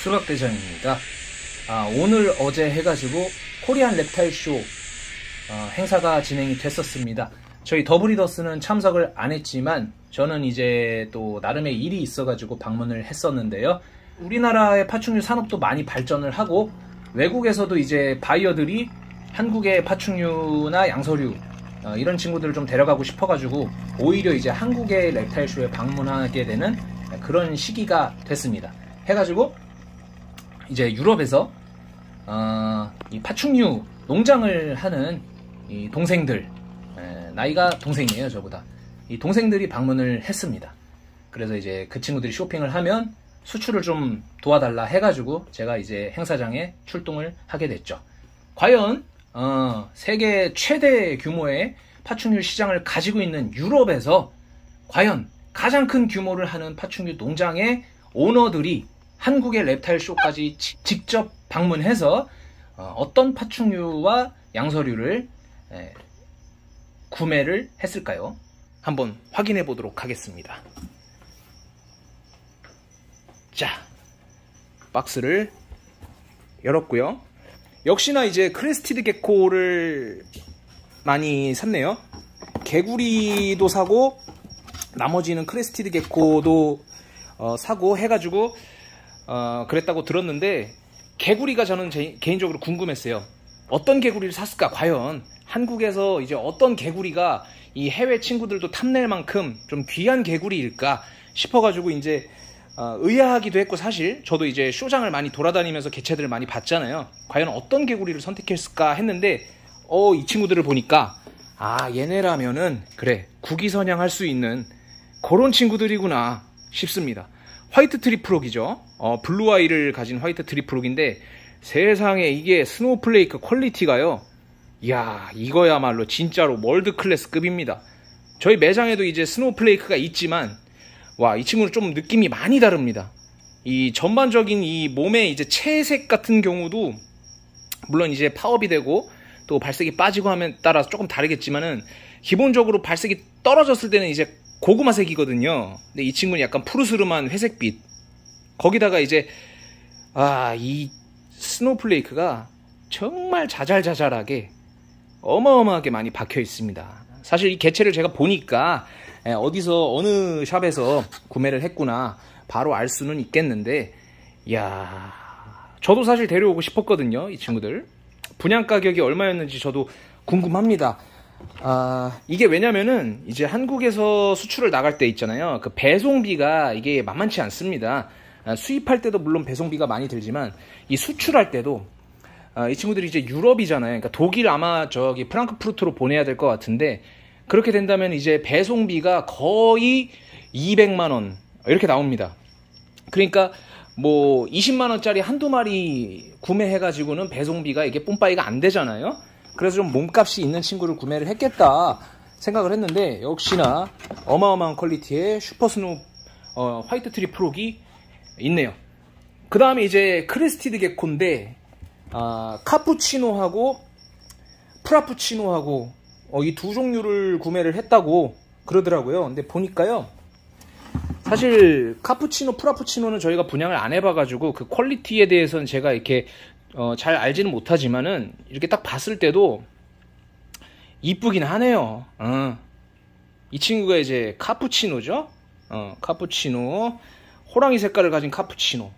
수락대장입니다. 오늘 어제 해가지고 코리안 랩타일 쇼 행사가 진행이 됐었습니다. 저희 더브리더스는 참석을 안 했지만 저는 이제 또 나름의 일이 있어가지고 방문을 했었는데요. 우리나라의 파충류 산업도 많이 발전을 하고 외국에서도 이제 바이어들이 한국의 파충류나 양서류 이런 친구들을 좀 데려가고 싶어가지고 오히려 이제 한국의 reptile 쇼에 방문하게 되는 그런 시기가 됐습니다. 해가지고 이제 유럽에서 이 파충류 농장을 하는 이 동생들, 나이가 동생이에요 저보다, 이 동생들이 방문을 했습니다. 그래서 이제 그 친구들이 쇼핑을 하면 수출을 좀 도와달라 해가지고 제가 이제 행사장에 출동을 하게 됐죠. 과연 세계 최대 규모의 파충류 시장을 가지고 있는 유럽에서 과연 가장 큰 규모를 하는 파충류 농장의 오너들이 한국의 랩타일 쇼까지 직접 방문해서 어떤 파충류와 양서류를 구매를 했을까요? 한번 확인해 보도록 하겠습니다. 자, 박스를 열었고요. 역시나 이제 크레스티드 게코를 많이 샀네요. 개구리도 사고 나머지는 크레스티드 게코도 사고 해가지고 그랬다고 들었는데, 개구리가 저는 개인적으로 궁금했어요. 어떤 개구리를 샀을까? 과연 한국에서 이제 어떤 개구리가 이 해외 친구들도 탐낼 만큼 좀 귀한 개구리일까 싶어가지고 이제 의아하기도 했고, 사실 저도 이제 쇼장을 많이 돌아다니면서 개체들을 많이 봤잖아요. 과연 어떤 개구리를 선택했을까 했는데 이 친구들을 보니까 얘네라면은 그래, 국위선양할 수 있는 그런 친구들이구나 싶습니다. 화이트 트리프록이죠. 블루 아이를 가진 화이트 트리프록인데 세상에 이게 스노우플레이크 퀄리티가요, 이야, 이거야말로 진짜로 월드 클래스급입니다. 저희 매장에도 이제 스노우플레이크가 있지만 와, 이 친구는 좀 느낌이 많이 다릅니다. 이 전반적인 이 몸의 이제 채색 같은 경우도 물론 이제 파업이 되고 또 발색이 빠지고 하면 따라서 조금 다르겠지만은 기본적으로 발색이 떨어졌을 때는 이제 고구마색이거든요. 근데 이 친구는 약간 푸르스름한 회색빛, 거기다가 이제 이 스노우플레이크가 정말 자잘자잘하게 어마어마하게 많이 박혀 있습니다. 사실 이 개체를 제가 보니까 어디서 어느 샵에서 구매를 했구나 바로 알 수는 있겠는데, 이야, 저도 사실 데려오고 싶었거든요. 이 친구들 분양 가격이 얼마였는지 저도 궁금합니다. 이게 왜냐면은 이제 한국에서 수출을 나갈 때 있잖아요, 그 배송비가 이게 만만치 않습니다. 수입할 때도 물론 배송비가 많이 들지만 이 수출할 때도 이 친구들이 이제 유럽이잖아요. 그러니까 독일 아마 저기 프랑크푸르트로 보내야 될 것 같은데, 그렇게 된다면 이제 배송비가 거의 200만원 이렇게 나옵니다. 그러니까 뭐 20만원짜리 한두 마리 구매해가지고는 배송비가 이게 뽐빠이가 안 되잖아요. 그래서 좀 몸값이 있는 친구를 구매를 했겠다 생각을 했는데, 역시나 어마어마한 퀄리티의 슈퍼스노우 화이트 트리프록이 있네요. 그 다음에 이제 크레스티드 게코인데 카푸치노하고 프라푸치노하고 이 두 종류를 구매를 했다고 그러더라고요. 근데 보니까요, 사실 카푸치노, 프라푸치노는 저희가 분양을 안 해봐가지고 그 퀄리티에 대해서는 제가 이렇게 잘 알지는 못하지만은 이렇게 딱 봤을 때도 이쁘긴 하네요. 이 친구가 이제 카푸치노죠. 카푸치노, 호랑이 색깔을 가진 카푸치노.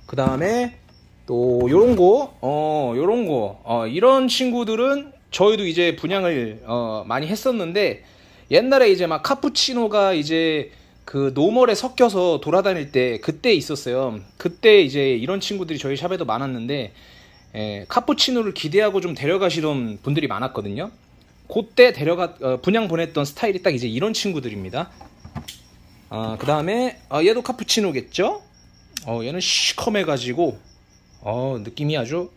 그 다음에 또 요런 거 이런 친구들은 저희도 이제 분양을 많이 했었는데, 옛날에 이제 막 카푸치노가 이제 그 노멀에 섞여서 돌아다닐 때 그때 있었어요. 그때 이제 이런 친구들이 저희 샵에도 많았는데 카푸치노를 기대하고 좀 데려가시던 분들이 많았거든요. 그때 분양 보냈던 스타일이 딱 이제 이런 친구들입니다. 그 다음에 얘도 카푸치노겠죠. 얘는 시커매가지고 느낌이 아주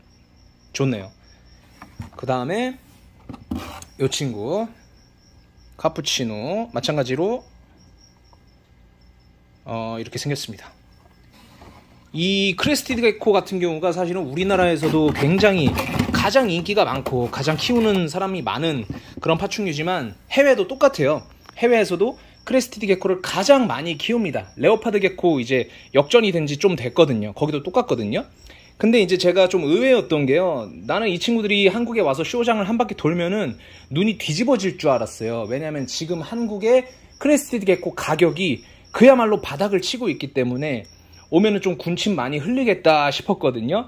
좋네요. 그 다음에 이 친구 카푸치노 마찬가지로 이렇게 생겼습니다. 이 크레스티드 게코 같은 경우가 사실은 우리나라에서도 굉장히 가장 인기가 많고 가장 키우는 사람이 많은 그런 파충류지만 해외도 똑같아요. 해외에서도 크레스티드 게코를 가장 많이 키웁니다. 레오파드 게코 이제 역전이 된 지 좀 됐거든요. 거기도 똑같거든요. 근데 이제 제가 좀 의외였던 게요. 나는 이 친구들이 한국에 와서 쇼장을 한 바퀴 돌면은 눈이 뒤집어질 줄 알았어요. 왜냐면 지금 한국의 크레스티드 게코 가격이 그야말로 바닥을 치고 있기 때문에 오면은 좀 군침 많이 흘리겠다 싶었거든요.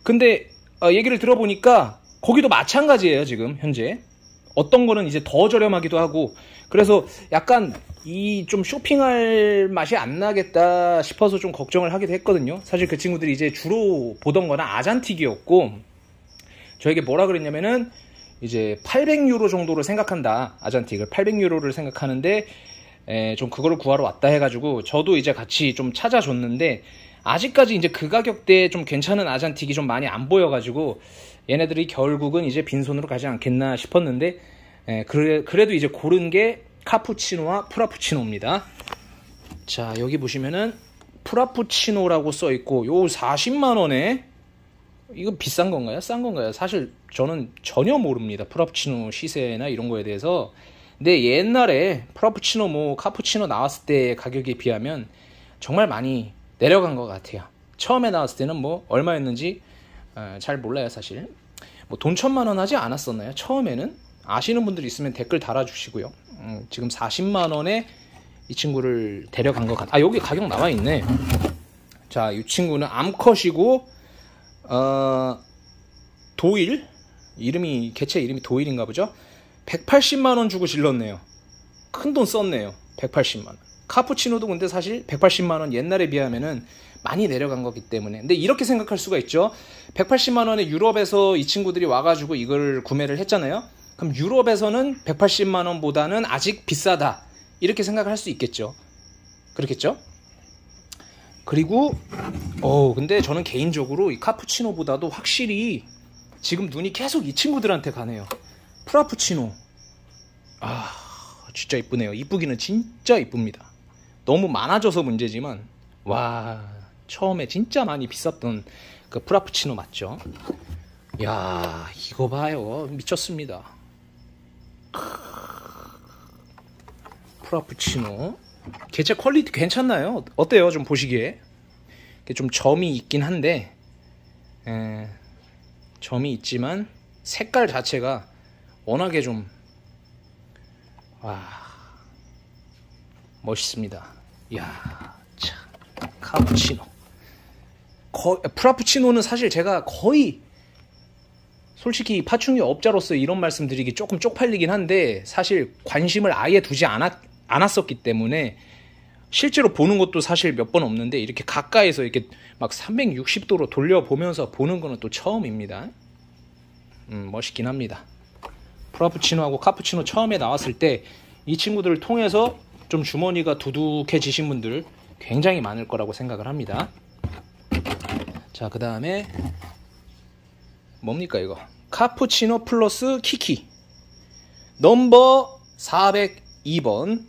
근데 얘기를 들어보니까 거기도 마찬가지예요. 지금 현재 어떤 거는 이제 더 저렴하기도 하고, 그래서 약간 이 좀 쇼핑할 맛이 안 나겠다 싶어서 좀 걱정을 하기도 했거든요. 사실 그 친구들이 이제 주로 보던 거는 아잔틱이었고, 저에게 뭐라 그랬냐면은 이제 800유로 정도로 생각한다. 아잔틱을 800유로를 생각하는데 좀 그거를 구하러 왔다 해가지고 저도 이제 같이 좀 찾아줬는데, 아직까지 이제 그 가격대에 좀 괜찮은 아잔틱이 좀 많이 안 보여가지고 얘네들이 결국은 이제 빈손으로 가지 않겠나 싶었는데, 그래도 이제 고른 게 카푸치노와 프라푸치노입니다. 자, 여기 보시면은 프라푸치노라고 써있고, 요 40만원에 이거 비싼 건가요? 싼 건가요? 사실 저는 전혀 모릅니다. 프라푸치노 시세나 이런 거에 대해서. 근데 옛날에 프라푸치노 뭐 카푸치노 나왔을 때 가격에 비하면 정말 많이 내려간 것 같아요. 처음에 나왔을 때는 뭐 얼마였는지 잘 몰라요. 사실 뭐 돈 1000만원 하지 않았었나요? 처음에는. 아시는 분들 있으면 댓글 달아주시고요. 지금 40만원에 이 친구를 데려간 것 같아요. 여기 가격 나와 있네. 자, 이 친구는 암컷이고 도일, 개체 이름이 도일인가 보죠. 180만원 주고 질렀네요. 큰 돈 썼네요. 180만원. 카푸치노도 근데 사실 180만원 옛날에 비하면은 많이 내려간 거기 때문에. 근데 이렇게 생각할 수가 있죠. 180만원에 유럽에서 이 친구들이 와가지고 이걸 구매를 했잖아요. 그럼 유럽에서는 180만원보다는 아직 비싸다, 이렇게 생각할 수 있겠죠. 그렇겠죠? 그리고 근데 저는 개인적으로 이 카푸치노보다도 확실히 지금 눈이 계속 이 친구들한테 가네요. 프라푸치노. 진짜 이쁘네요. 이쁘기는 진짜 이쁩니다. 너무 많아져서 문제지만, 와, 처음에 진짜 많이 비쌌던 그 프라푸치노 맞죠? 야, 이거 봐요. 미쳤습니다. 프라푸치노. 개체 퀄리티 괜찮나요? 어때요? 좀 보시기에. 좀 점이 있긴 한데, 점이 있지만 색깔 자체가 워낙에 좀 멋있습니다. 이야, 참, 카푸치노. 프라푸치노는 사실 제가 거의, 솔직히 파충류 업자로서 이런 말씀 드리기 조금 쪽팔리긴 한데, 사실 관심을 아예 두지 않았었기 때문에 실제로 보는 것도 사실 몇 번 없는데, 이렇게 가까이서 이렇게 막 360도로 돌려보면서 보는 거는 또 처음입니다. 멋있긴 합니다. 프라푸치노하고 카푸치노 처음에 나왔을 때 이 친구들을 통해서 좀 주머니가 두둑해지신 분들 굉장히 많을 거라고 생각을 합니다. 자, 그 다음에 뭡니까 이거? 카푸치노 플러스 키키 넘버 402번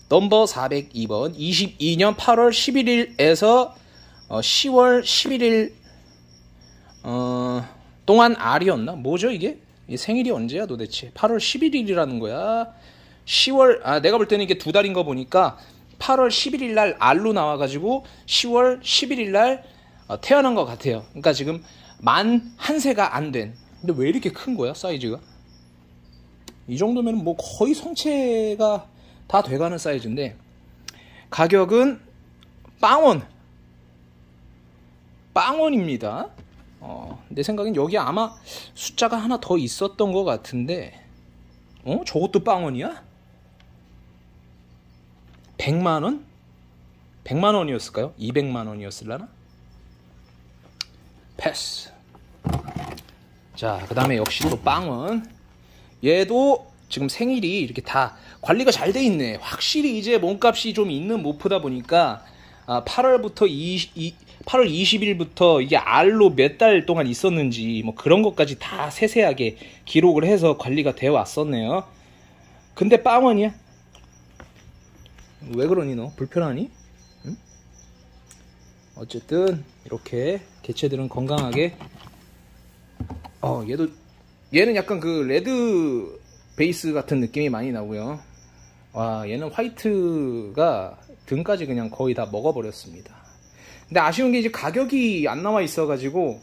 22년 8월 11일에서 10월 11일 동안 R이었나? 뭐죠 이게? 생일이 언제야 도대체? 8월 11일이라는 거야. 10월, 내가 볼 때는 이게 2달인 거 보니까 8월 11일 날 R로 나와가지고 10월 11일 날 태어난 것 같아요. 그러니까 지금 만 한 세가 안 된. 근데 왜 이렇게 큰 거야 사이즈가? 이 정도면 뭐 거의 성체가 다 돼가는 사이즈인데, 가격은 빵원입니다. 내 생각엔 여기 아마 숫자가 하나 더 있었던 것 같은데, 저것도 빵원이야? 100만원? 100만원이었을까요? 200만원이었을라나? 패스. 자, 그 다음에 역시 또 빵원. 얘도 지금 생일이 이렇게 다 관리가 잘 돼 있네. 확실히 이제 몸값이 좀 있는 모프다 보니까 8월 20일부터 이게 R로 몇 달 동안 있었는지 뭐 그런 것까지 다 세세하게 기록을 해서 관리가 되어 왔었네요. 근데 빵원이야? 왜 그러니 너? 불편하니? 응? 어쨌든 이렇게 개체들은 건강하게. 얘는 약간 그 레드 베이스 같은 느낌이 많이 나고요. 와, 얘는 화이트가 등까지 그냥 거의 다 먹어버렸습니다. 근데 아쉬운 게 이제 가격이 안 나와 있어가지고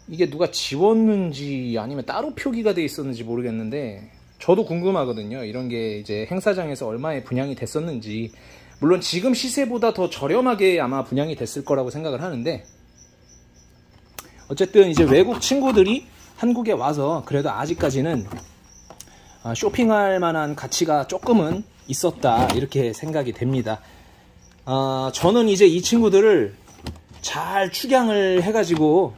이게 누가 지웠는지 아니면 따로 표기가 돼 있었는지 모르겠는데 저도 궁금하거든요. 이런 게 이제 행사장에서 얼마에 분양이 됐었는지. 물론 지금 시세보다 더 저렴하게 아마 분양이 됐을 거라고 생각을 하는데, 어쨌든 이제 외국 친구들이 한국에 와서 그래도 아직까지는 쇼핑할 만한 가치가 조금은 있었다, 이렇게 생각이 됩니다. 저는 이제 이 친구들을 잘 축양을 해가지고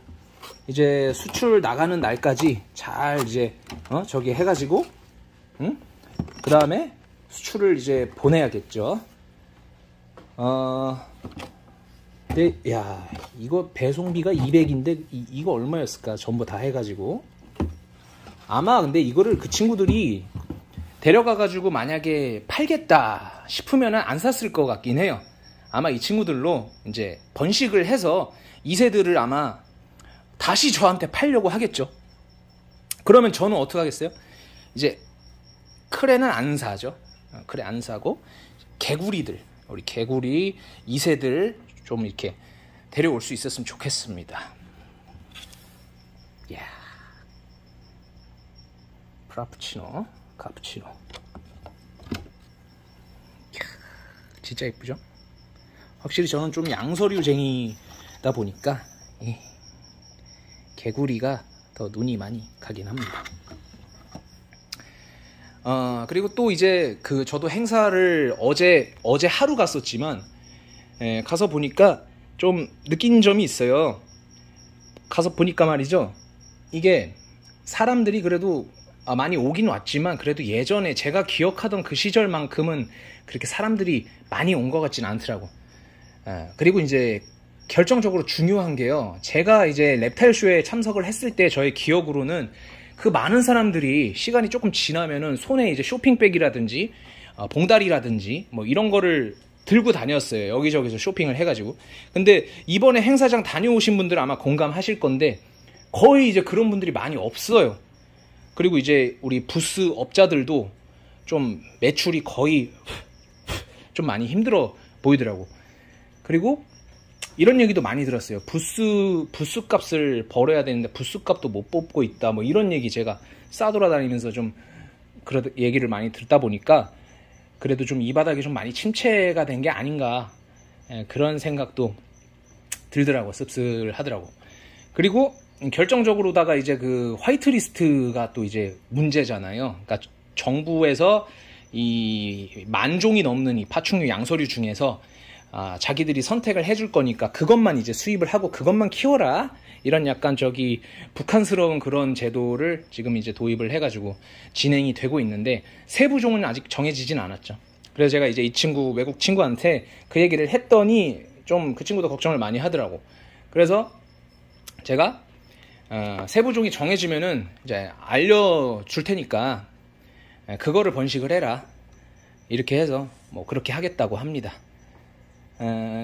이제 수출 나가는 날까지 잘 이제 저기 해가지고 그 다음에 수출을 이제 보내야겠죠. 근데 야, 이거 배송비가 200인데 이거 얼마였을까? 전부 다 해가지고 아마 근데 이거를 그 친구들이 데려가가지고 만약에 팔겠다 싶으면은 안 샀을 것 같긴 해요. 아마 이 친구들로 이제 번식을 해서 2세들을 아마 다시 저한테 팔려고 하겠죠. 그러면 저는 어떻게 하겠어요? 이제 크레는 안 사죠. 크레 안 사고 개구리들, 우리 개구리 2세들 좀 이렇게 데려올 수 있었으면 좋겠습니다. 야, 프라푸치노, 카푸치노. 진짜 예쁘죠? 확실히 저는 좀 양서류쟁이다 보니까 개구리가 더 눈이 많이 가긴 합니다. 그리고 또 이제 저도 행사를 어제 하루 갔었지만 가서 보니까 좀 느낀 점이 있어요. 가서 보니까 말이죠, 이게 사람들이 그래도 많이 오긴 왔지만 그래도 예전에 제가 기억하던 그 시절만큼은 그렇게 사람들이 많이 온 것 같지는 않더라고. 그리고 이제 결정적으로 중요한 게요, 제가 이제 랩타일쇼에 참석을 했을 때 저의 기억으로는 그 많은 사람들이 시간이 조금 지나면은 손에 이제 쇼핑백이라든지 봉다리라든지 뭐 이런 거를 들고 다녔어요. 여기저기서 쇼핑을 해가지고. 근데 이번에 행사장 다녀오신 분들은 아마 공감하실 건데 거의 이제 그런 분들이 많이 없어요. 그리고 이제 우리 부스 업자들도 좀 매출이 거의 좀 많이 힘들어 보이더라고. 그리고 이런 얘기도 많이 들었어요. 부스 값을 벌어야 되는데 부스 값도 못 뽑고 있다, 뭐 이런 얘기 제가 싸돌아다니면서 좀 그런 얘기를 많이 듣다 보니까 그래도 좀 이 바닥이 좀 많이 침체가 된 게 아닌가, 그런 생각도 들더라고. 씁쓸하더라고. 그리고 결정적으로다가 이제 그 화이트리스트가 또 이제 문제잖아요. 그러니까 정부에서 이 10,000종이 넘는 이 파충류 양서류 중에서 자기들이 선택을 해줄 거니까 그것만 이제 수입을 하고 그것만 키워라, 이런 약간 저기 북한스러운 그런 제도를 지금 이제 도입을 해가지고 진행이 되고 있는데 세부종은 아직 정해지진 않았죠. 그래서 제가 이제 이 친구, 외국 친구한테 그 얘기를 했더니 좀 그 친구도 걱정을 많이 하더라고. 그래서 제가 세부종이 정해지면은 이제 알려줄 테니까 그거를 번식을 해라, 이렇게 해서 뭐 그렇게 하겠다고 합니다.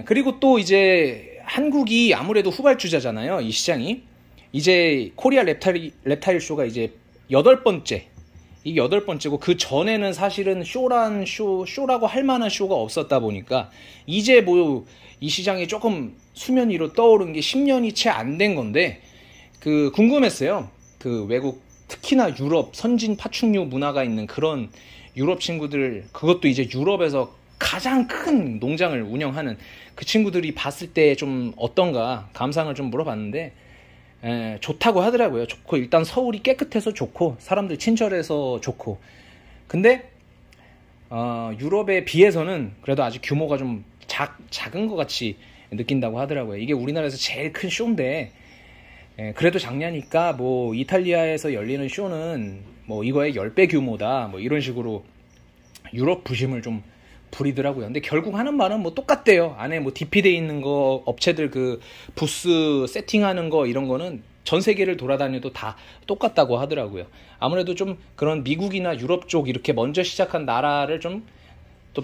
그리고 또 이제 한국이 아무래도 후발주자잖아요. 이 시장이 이제 코리아 랩타일 쇼가 이제 8번째, 이게 8번째고 그 전에는 사실은 쇼라고 할 만한 쇼가 없었다 보니까 이제 뭐 이 시장이 조금 수면 위로 떠오른 게 10년이 채 안 된 건데 그 궁금했어요. 그 외국, 특히나 유럽 선진 파충류 문화가 있는 그런 유럽 친구들, 그것도 이제 유럽에서 가장 큰 농장을 운영하는 그 친구들이 봤을 때 좀 어떤가 감상을 좀 물어봤는데 좋다고 하더라고요. 좋고, 일단 서울이 깨끗해서 좋고 사람들 친절해서 좋고. 근데 유럽에 비해서는 그래도 아직 규모가 좀 작은 것 같이 느낀다고 하더라고요. 이게 우리나라에서 제일 큰 쇼인데 그래도 작냐니까 뭐 이탈리아에서 열리는 쇼는 뭐 이거의 10배 규모다, 뭐 이런 식으로 유럽 부심을 좀 부리더라고요. 근데 결국 하는 말은 뭐 똑같대요. 안에 뭐 DP돼 있는 거, 업체들 그 부스 세팅하는 거, 이런 거는 전 세계를 돌아다녀도 다 똑같다고 하더라고요. 아무래도 좀 그런 미국이나 유럽 쪽 이렇게 먼저 시작한 나라를 좀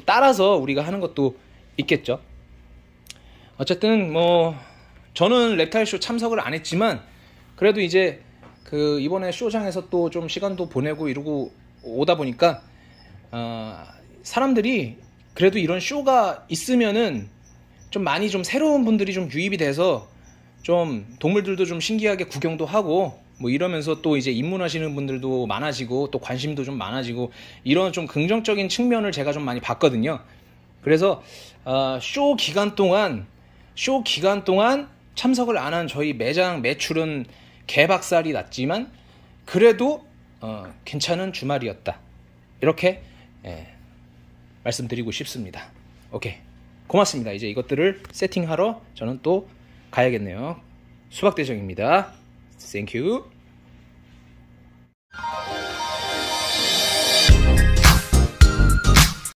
따라서 우리가 하는 것도 있겠죠. 어쨌든 뭐 저는 랩타일쇼 참석을 안 했지만 그래도 이제 그 이번에 쇼장에서 또 좀 시간도 보내고 이러고 오다 보니까 사람들이 그래도 이런 쇼가 있으면은 좀 많이 좀 새로운 분들이 좀 유입이 돼서 좀 동물들도 좀 신기하게 구경도 하고 뭐 이러면서 또 이제 입문하시는 분들도 많아지고 또 관심도 좀 많아지고 이런 좀 긍정적인 측면을 제가 좀 많이 봤거든요. 그래서 쇼 기간 동안 참석을 안 한 저희 매장 매출은 개박살이 났지만 그래도 괜찮은 주말이었다. 이렇게 말씀드리고 싶습니다. 오케이. 고맙습니다. 이제 이것들을 세팅하러 저는 또 가야겠네요. 수박대정입니다. Thank you.